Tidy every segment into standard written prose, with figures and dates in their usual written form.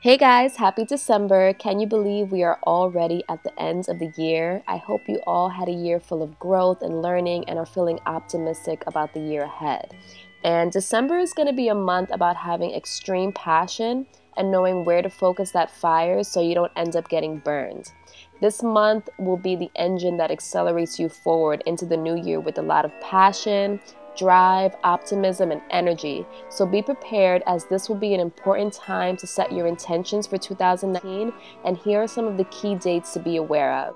Hey guys, happy December. Can you believe we are already at the end of the year? I hope you all had a year full of growth and learning and are feeling optimistic about the year ahead. And December is going to be a month about having extreme passion and knowing where to focus that fire so you don't end up getting burned. This month will be the engine that accelerates you forward into the new year with a lot of passion, drive, optimism, and energy. So be prepared, as this will be an important time to set your intentions for 2019, and here are some of the key dates to be aware of.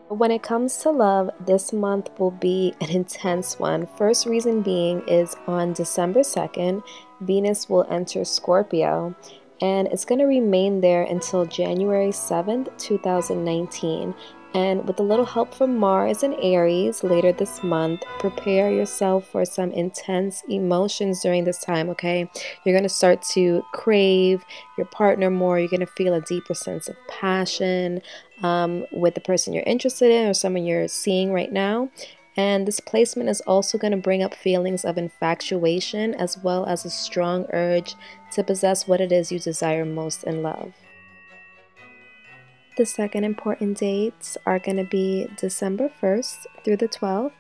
When it comes to love, this month will be an intense one. First reason being is on December 2nd, Venus will enter Scorpio, and it's going to remain there until January 7th, 2019. And with a little help from Mars and Aries later this month, prepare yourself for some intense emotions during this time, okay? You're going to start to crave your partner more. You're going to feel a deeper sense of passion with the person you're interested in or someone you're seeing right now. And this placement is also going to bring up feelings of infatuation as well as a strong urge to possess what it is you desire most in love. The second important dates are going to be December 1st through the 12th,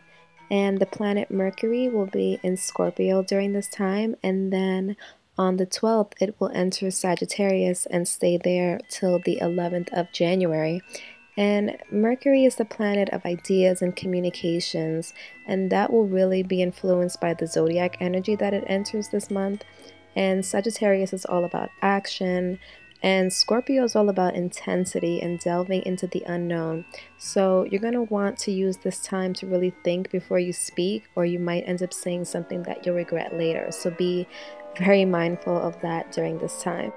and the planet Mercury will be in Scorpio during this time, and then on the 12th it will enter Sagittarius and stay there till the 11th of January. And Mercury is the planet of ideas and communications, and that will really be influenced by the zodiac energy that it enters this month. And Sagittarius is all about action, and Scorpio is all about intensity and delving into the unknown. So you're going to want to use this time to really think before you speak, or you might end up saying something that you'll regret later. So be very mindful of that during this time.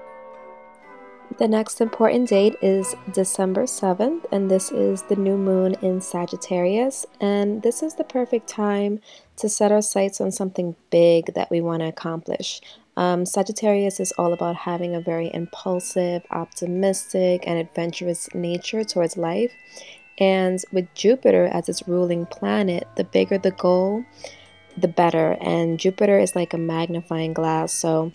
The next important date is December 7th, and this is the new moon in Sagittarius. And this is the perfect time to set our sights on something big that we want to accomplish. Sagittarius is all about having a very impulsive, optimistic, and adventurous nature towards life. And with Jupiter as its ruling planet, the bigger the goal, the better. And Jupiter is like a magnifying glass, so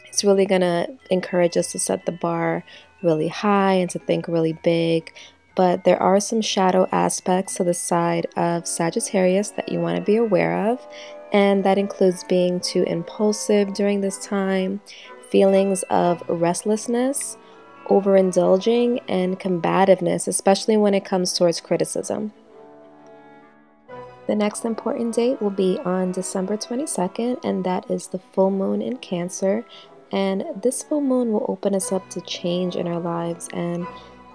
it's really going to encourage us to set the bar really high and to think really big. But there are some shadow aspects to the side of Sagittarius that you want to be aware of. And that includes being too impulsive during this time, feelings of restlessness, overindulging, and combativeness, especially when it comes towards criticism. The next important date will be on December 22nd, and that is the full moon in Cancer. And this full moon will open us up to change in our lives, and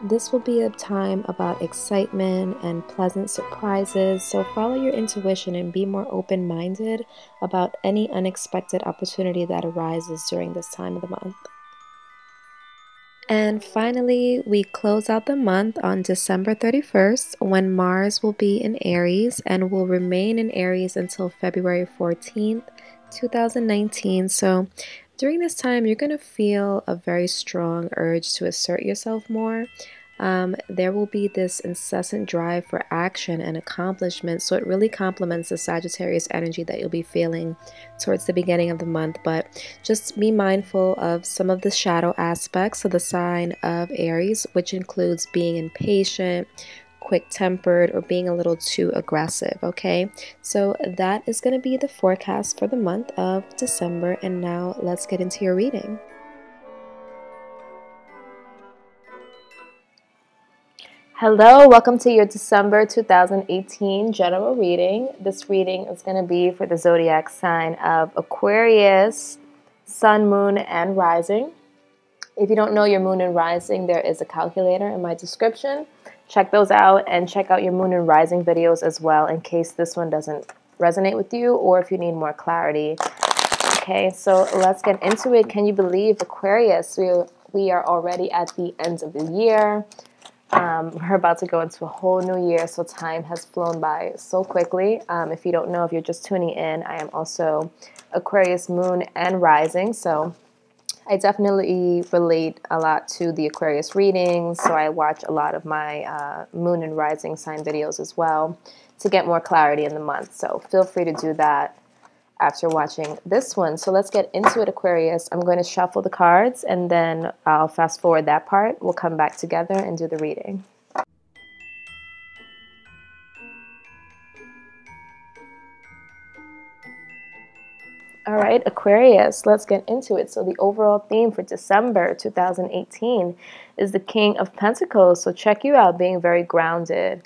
this will be a time about excitement and pleasant surprises. So follow your intuition and be more open-minded about any unexpected opportunity that arises during this time of the month. And finally, we close out the month on December 31st, when Mars will be in Aries and will remain in Aries until February 14th, 2019. So during this time, you're going to feel a very strong urge to assert yourself more. There will be this incessant drive for action and accomplishment, so it really complements the Sagittarius energy that you'll be feeling towards the beginning of the month. But just be mindful of some of the shadow aspects of the sign of Aries, which includes being impatient, quick-tempered, or being a little too aggressive, okay? So that is going to be the forecast for the month of December, and now let's get into your reading. Hello, welcome to your December 2018 general reading. This reading is going to be for the zodiac sign of Aquarius, Sun, Moon, and Rising. If you don't know your Moon and Rising, there is a calculator in my description. Check those out, and check out your Moon and Rising videos as well in case this one doesn't resonate with you or if you need more clarity. Okay, so let's get into it. Can you believe, Aquarius, we are already at the end of the year. We're about to go into a whole new year, so time has flown by so quickly. If you don't know, if you're just tuning in, I am also Aquarius Moon and Rising, so I definitely relate a lot to the Aquarius readings, so I watch a lot of my Moon and Rising sign videos as well to get more clarity in the month, so feel free to do that after watching this one. So let's get into it, Aquarius. I'm going to shuffle the cards and then I'll fast forward that part. We'll come back together and do the reading. All right, Aquarius, let's get into it. So the overall theme for December 2018 is the King of Pentacles. So check you out, being very grounded.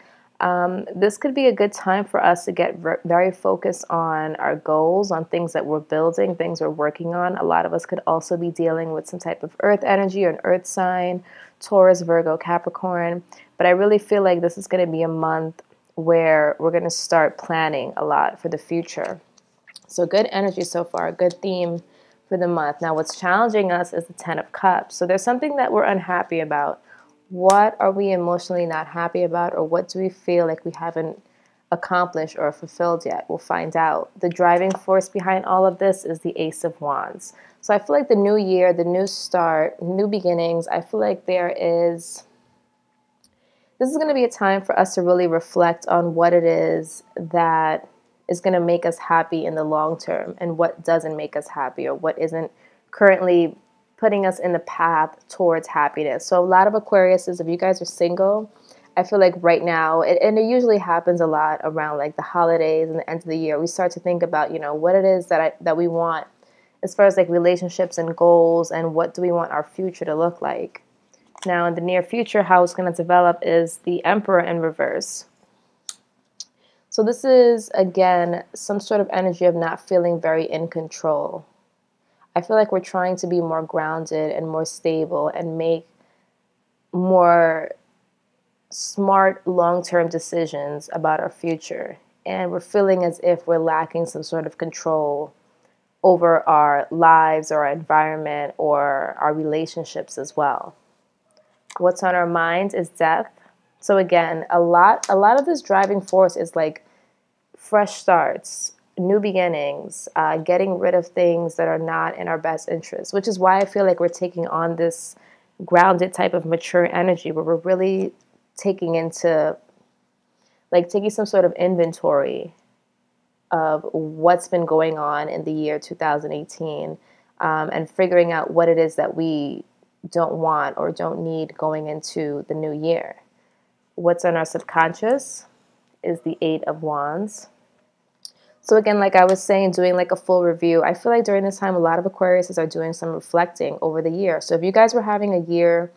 This could be a good time for us to get very focused on our goals, on things that we're building, things we're working on. A lot of us could also be dealing with some type of earth energy or an earth sign, Taurus, Virgo, Capricorn. But I really feel like this is going to be a month where we're going to start planning a lot for the future. So good energy so far, good theme for the month. Now what's challenging us is the Ten of Cups. So there's something that we're unhappy about. What are we emotionally not happy about, or what do we feel like we haven't accomplished or fulfilled yet? We'll find out. The driving force behind all of this is the Ace of Wands. So I feel like the new year, the new start, new beginnings, I feel like this is going to be a time for us to really reflect on what it is that is going to make us happy in the long term and what doesn't make us happy, or what isn't currently putting us in the path towards happiness. So a lot of Aquariuses, if you guys are single, I feel like right now, and it usually happens a lot around like the holidays and the end of the year, we start to think about, what it is that we want as far as like relationships and goals, and what do we want our future to look like. Now in the near future, how it's going to develop is the Emperor in reverse. So this is, again, some sort of energy of not feeling very in control. I feel like we're trying to be more grounded and more stable and make more smart long-term decisions about our future. And we're feeling as if we're lacking some sort of control over our lives or our environment or our relationships as well. What's on our mind is death. So again, a lot of this driving force is like fresh starts, new beginnings, getting rid of things that are not in our best interest, which is why I feel like we're taking on this grounded type of mature energy where we're really taking some sort of inventory of what's been going on in the year 2018, and figuring out what it is that we don't want or don't need going into the new year. What's on our subconscious is the Eight of Wands. So again, like I was saying, doing like a full review, I feel like during this time, a lot of Aquariuses are doing some reflecting over the year. So if you guys were having a year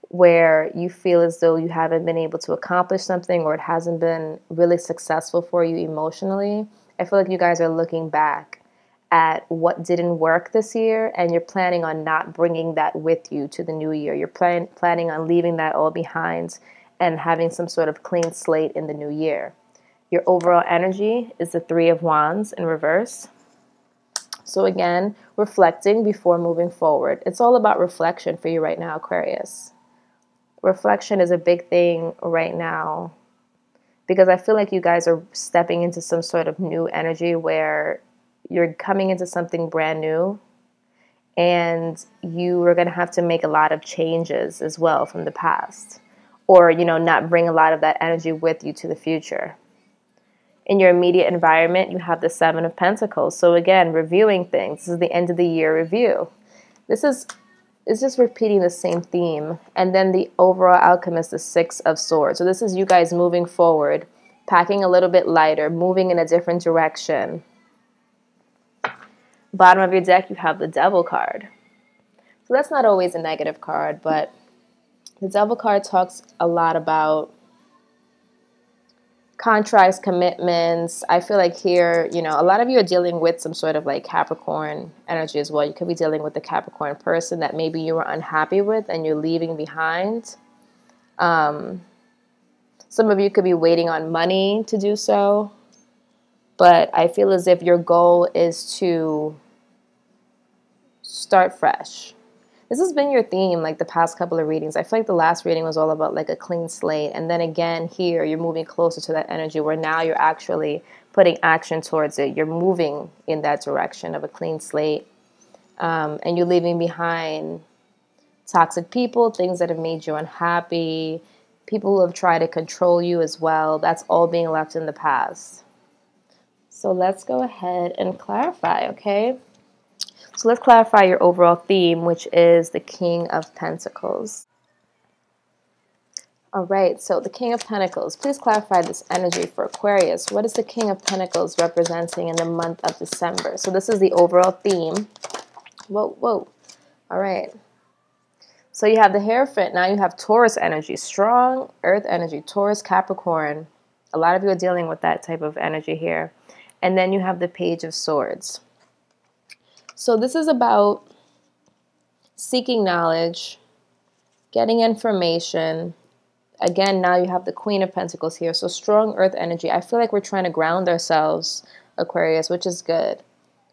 where you feel as though you haven't been able to accomplish something, or it hasn't been really successful for you emotionally, I feel like you guys are looking back at what didn't work this year, and you're planning on not bringing that with you to the new year. You're planning on leaving that all behind and having some sort of clean slate in the new year. Your overall energy is the Three of Wands in reverse. So again, reflecting before moving forward. It's all about reflection for you right now, Aquarius. Reflection is a big thing right now because I feel like you guys are stepping into some sort of new energy where you're coming into something brand new, and you are going to have to make a lot of changes as well from the past, or, not bring a lot of that energy with you to the future. In your immediate environment, you have the Seven of Pentacles. So again, reviewing things. This is the end of the year review. This is just repeating the same theme. And then the overall outcome is the Six of Swords. So this is you guys moving forward, packing a little bit lighter, moving in a different direction. Bottom of your deck, you have the Devil card. So that's not always a negative card, but the Devil card talks a lot about contracts, commitments. I feel like here, a lot of you are dealing with some sort of like Capricorn energy as well. You could be dealing with the Capricorn person that maybe you were unhappy with and you're leaving behind. Some of you could be waiting on money to do so. But I feel as if your goal is to start fresh. This has been your theme like the past couple of readings. I feel like the last reading was all about like a clean slate. And then again here, you're moving closer to that energy where now you're actually putting action towards it. You're moving in that direction of a clean slate. And you're leaving behind toxic people, things that have made you unhappy, people who have tried to control you as well. That's all being left in the past. So let's go ahead and clarify, okay? So let's clarify your overall theme, which is the King of Pentacles. All right, so the King of Pentacles. Please clarify this energy for Aquarius. What is the King of Pentacles representing in the month of December? So this is the overall theme. Whoa, whoa. All right. So you have the Hierophant. Now you have Taurus energy, strong earth energy, Taurus, Capricorn. A lot of you are dealing with that type of energy here. And then you have the Page of Swords. So this is about seeking knowledge, getting information. Again, now you have the Queen of Pentacles here. So strong earth energy. I feel like we're trying to ground ourselves, Aquarius, which is good.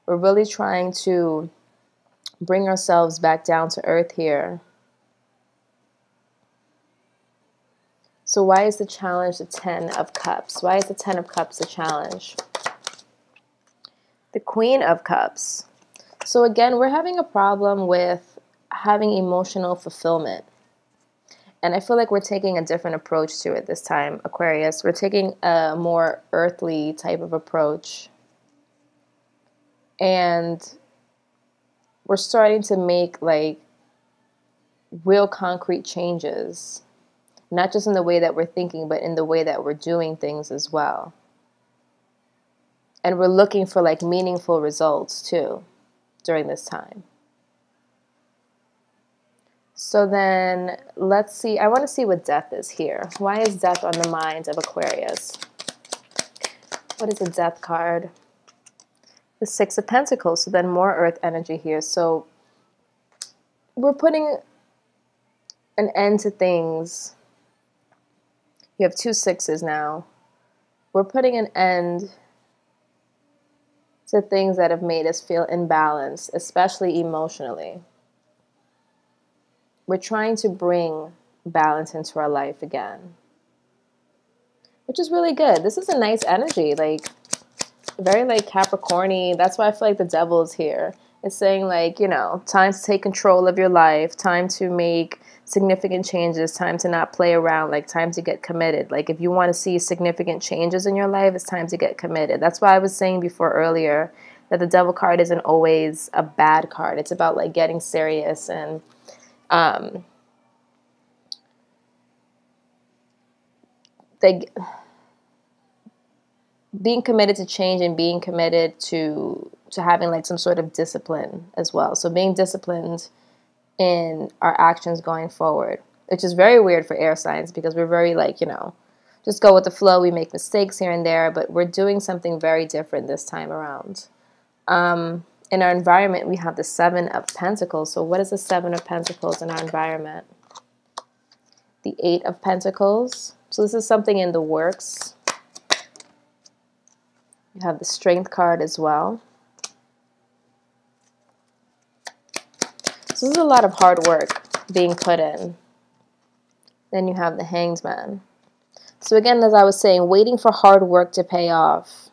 We're really trying to bring ourselves back down to earth here. So why is the challenge the 10 of Cups? Why is the 10 of Cups the challenge? The Queen of Cups. So again, we're having a problem with having emotional fulfillment. And I feel like we're taking a different approach to it this time, Aquarius. We're taking a more earthly type of approach. And we're starting to make like real concrete changes. Not just in the way that we're thinking, but in the way that we're doing things as well. And we're looking for like meaningful results too during this time. So then let's see. I want to see what death is here. Why is death on the mind of Aquarius? What is the Death card? The Six of Pentacles. So then more earth energy here. So we're putting an end to things. You have 2 sixes now. We're putting an end to things that have made us feel imbalanced, especially emotionally. We're trying to bring balance into our life again, which is really good. This is a nice energy, like very like Capricorn-y. That's why I feel like the devil is here. It's saying like, you know, time to take control of your life, time to make significant changes, time to not play around, like time to get committed. Like if you want to see significant changes in your life, it's time to get committed. That's why I was saying before earlier that the devil card isn't always a bad card. It's about like getting serious and being committed to change and being committed to having like some sort of discipline as well. So being disciplined in our actions going forward, which is very weird for air signs because we're very like, you know, just go with the flow. We make mistakes here and there, but we're doing something very different this time around. In our environment, we have the 7 of Pentacles. So what is the 7 of Pentacles in our environment? The 8 of Pentacles. So this is something in the works. You have the Strength card as well. So this is a lot of hard work being put in. Then you have the Hanged Man. So again, as I was saying, waiting for hard work to pay off.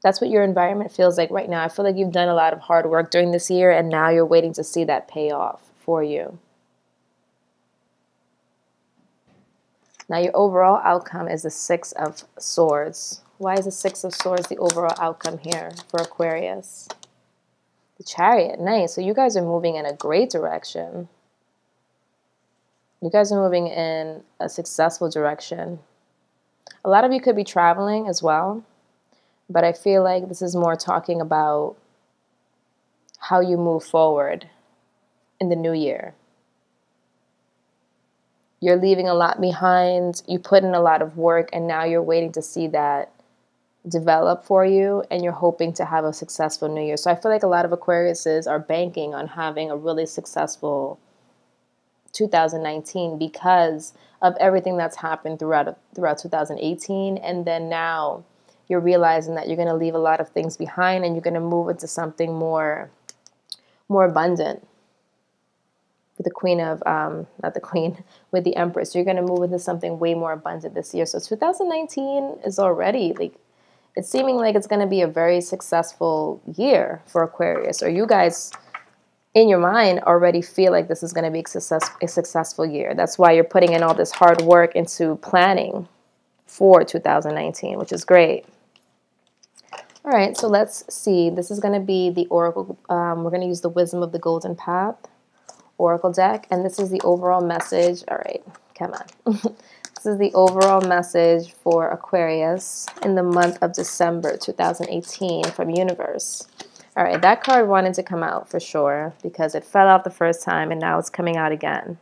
That's what your environment feels like right now. I feel like you've done a lot of hard work during this year, and now you're waiting to see that pay off for you. Now your overall outcome is the 6 of Swords. Why is the 6 of Swords the overall outcome here for Aquarius? The Chariot. Nice. So you guys are moving in a great direction. You guys are moving in a successful direction. A lot of you could be traveling as well, but I feel like this is more talking about how you move forward in the new year. You're leaving a lot behind. You put in a lot of work, and now you're waiting to see that develop for you, and you're hoping to have a successful new year. So I feel like a lot of Aquariuses are banking on having a really successful 2019 because of everything that's happened throughout 2018, and then now you're realizing that you're going to leave a lot of things behind, and you're going to move into something more abundant. With the Queen of, not the Queen, with the Empress. You're going to move into something way more abundant this year. So 2019 is already, like, it's seeming like it's going to be a very successful year for Aquarius. Or you guys, in your mind, already feel like this is going to be a successful year. That's why you're putting in all this hard work into planning for 2019, which is great. All right, so let's see. This is going to be the Oracle. We're going to use the Wisdom of the Golden Path Oracle deck, and this is the overall message. All right, come on. This is the overall message for Aquarius in the month of December 2018 from Universe. All right, that card wanted to come out for sure because it fell out the first time and now it's coming out again.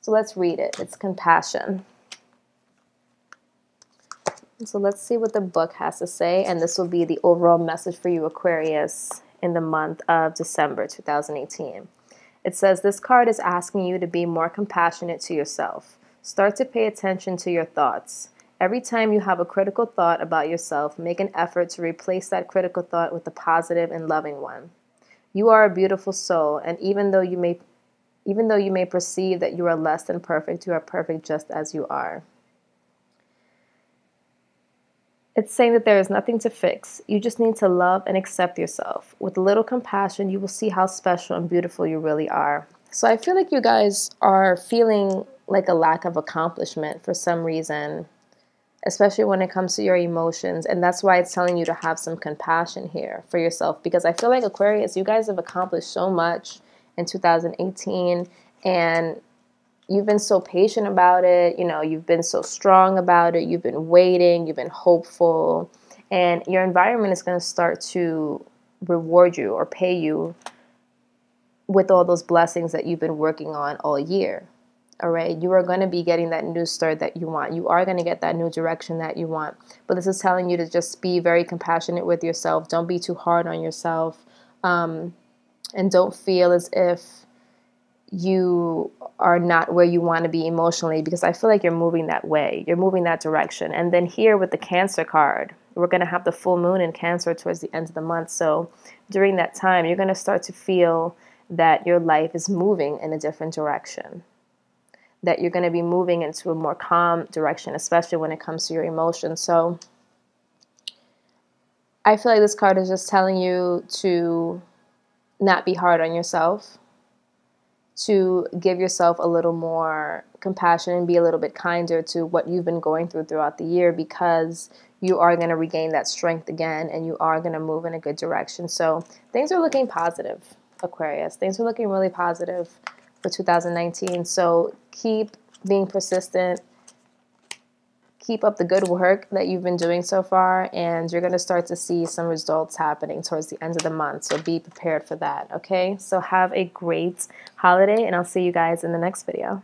So let's read it. It's compassion. So let's see what the book has to say, and this will be the overall message for you, Aquarius, in the month of December 2018. It says, this card is asking you to be more compassionate to yourself. Start to pay attention to your thoughts. Every time you have a critical thought about yourself, make an effort to replace that critical thought with a positive and loving one. You are a beautiful soul, and even though you may perceive that you are less than perfect, you are perfect just as you are. It's saying that there is nothing to fix. You just need to love and accept yourself. With a little compassion, you will see how special and beautiful you really are. So I feel like you guys are feeling like a lack of accomplishment for some reason, especially when it comes to your emotions. And that's why it's telling you to have some compassion here for yourself, because I feel like Aquarius, you guys have accomplished so much in 2018, and you've been so patient about it. You know, you've been so strong about it. You've been waiting. You've been hopeful. And your environment is going to start to reward you or pay you with all those blessings that you've been working on all year. All right. You are going to be getting that new start that you want. You are going to get that new direction that you want. But this is telling you to just be very compassionate with yourself. Don't be too hard on yourself. And don't feel as if you are not where you want to be emotionally, because I feel like you're moving that way. You're moving that direction. And then here with the Cancer card, we're going to have the full moon in Cancer towards the end of the month. So during that time, you're going to start to feel that your life is moving in a different direction, that you're going to be moving into a more calm direction, especially when it comes to your emotions. So I feel like this card is just telling you to not be hard on yourself, to give yourself a little more compassion and be a little bit kinder to what you've been going throughout the year, because you are going to regain that strength again and you are going to move in a good direction. So things are looking positive, Aquarius. Things are looking really positive for 2019. So keep being persistent. Keep up the good work that you've been doing so far, and you're going to start to see some results happening towards the end of the month. So be prepared for that, okay? So have a great holiday, and I'll see you guys in the next video.